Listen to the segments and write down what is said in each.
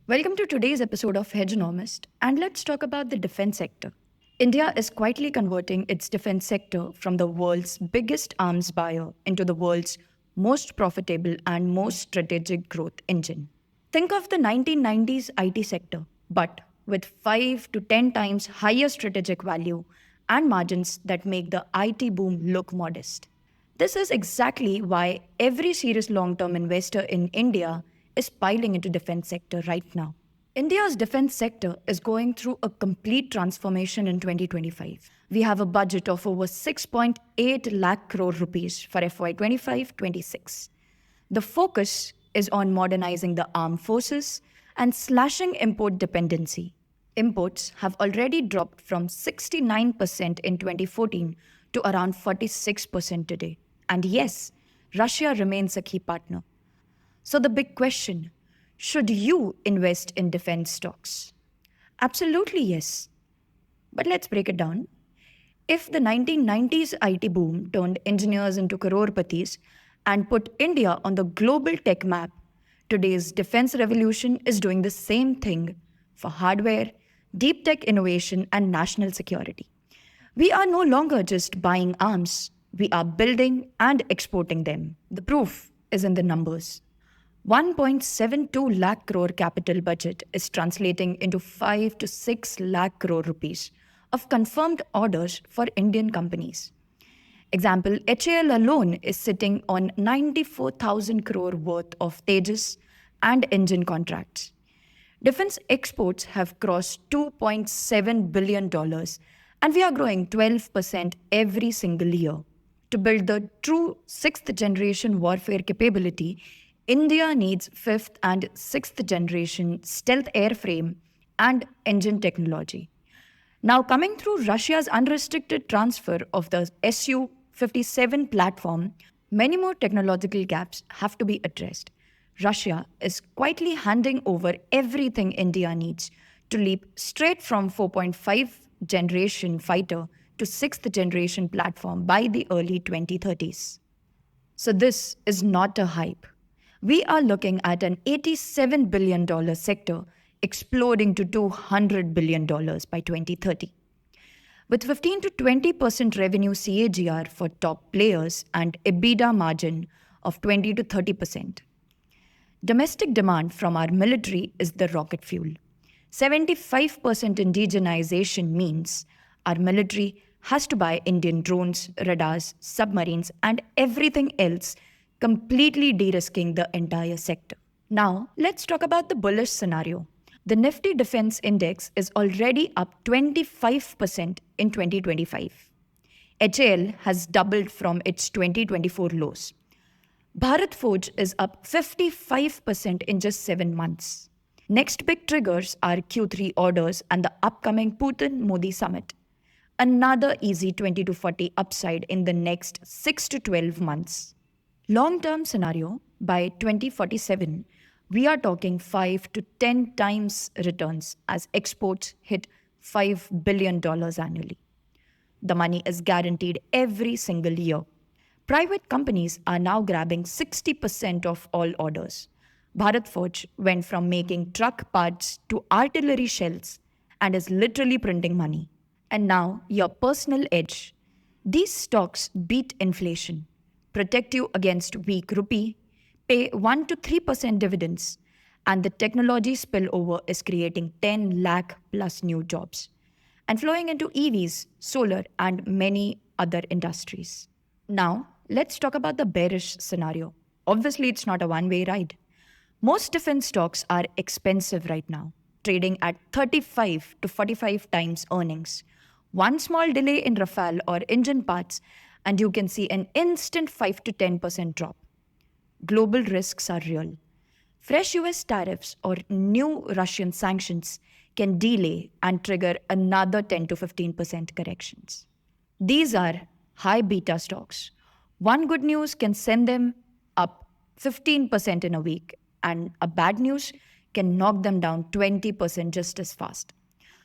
Welcome to today's episode of Hedgenomist, and let's talk about the defense sector. India is quietly converting its defense sector from the world's biggest arms buyer into the world's most profitable and most strategic growth engine. Think of the 1990s IT sector, but with 5 to 10 times higher strategic value and margins that make the IT boom look modest. This is exactly why every serious long-term investor in India is piling into defense sector right now. India's defense sector is going through a complete transformation in 2025. We have a budget of over 6.8 lakh crore rupees for FY 25-26. The focus is on modernizing the armed forces and slashing import dependency. Imports have already dropped from 69% in 2014 to around 46% today. And yes, Russia remains a key partner. So the big question, should you invest in defense stocks? Absolutely yes. But let's break it down. If the 1990s IT boom turned engineers into crore-patis and put India on the global tech map, today's defense revolution is doing the same thing for hardware, deep tech innovation, and national security. We are no longer just buying arms, we are building and exporting them. The proof is in the numbers. 1.72 lakh crore capital budget is translating into 5 to 6 lakh crore rupees of confirmed orders for Indian companies. Example, HAL alone is sitting on 94,000 crore worth of Tejas and engine contracts. Defense exports have crossed $2.7 billion and we are growing 12% every single year. To build the true sixth generation warfare capability, India needs fifth and sixth generation stealth airframe and engine technology. Now, coming through Russia's unrestricted transfer of the Su 57 platform, many more technological gaps have to be addressed. Russia is quietly handing over everything India needs to leap straight from 4.5 generation fighter to sixth generation platform by the early 2030s. So, this is not a hype. We are looking at an $87 billion sector exploding to $200 billion by 2030. With 15 to 20% revenue CAGR for top players and EBITDA margin of 20 to 30%. Domestic demand from our military is the rocket fuel. 75% indigenization means our military has to buy Indian drones, radars, submarines, and everything else, completely de-risking the entire sector. Now, let's talk about the bullish scenario. The Nifty Defence Index is already up 25% in 2025. HAL has doubled from its 2024 lows. Bharat Forge is up 55% in just 7 months. Next big triggers are Q3 orders and the upcoming Putin-Modi summit. Another easy 20 to 40 upside in the next 6 to 12 months. Long-term scenario, by 2047, we are talking 5 to 10 times returns as exports hit $5 billion annually. The money is guaranteed every single year. Private companies are now grabbing 60% of all orders. Bharat Forge went from making truck parts to artillery shells and is literally printing money. And now, your personal edge. These stocks beat inflation, protect you against weak rupee, pay 1 to 3% dividends, and the technology spillover is creating 10 lakh plus new jobs and flowing into EVs, solar, and many other industries. Now, let's talk about the bearish scenario. Obviously, it's not a one-way ride. Most defense stocks are expensive right now, trading at 35 to 45 times earnings. One small delay in Rafale or engine parts, and you can see an instant 5 to 10% drop. Global risks are real. Fresh US tariffs or new Russian sanctions can delay and trigger another 10 to 15% corrections. These are high beta stocks. One good news can send them up 15% in a week, and a bad news can knock them down 20% just as fast.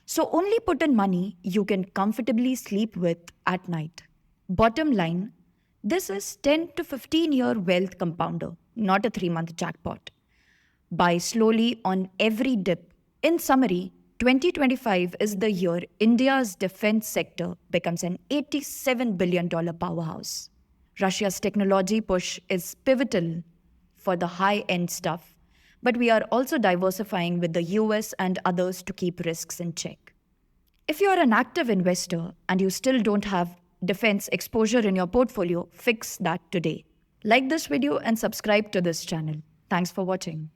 So only put in money you can comfortably sleep with at night. Bottom line, this is 10 to 15 year wealth compounder, not a 3-month jackpot. Buy slowly on every dip. In summary, 2025 is the year India's defense sector becomes an $87 billion powerhouse. Russia's technology push is pivotal for the high end stuff, but we are also diversifying with the US and others to keep risks in check. If you are an active investor and you still don't have defense exposure in your portfolio, fix that today. Like this video and subscribe to this channel. Thanks for watching.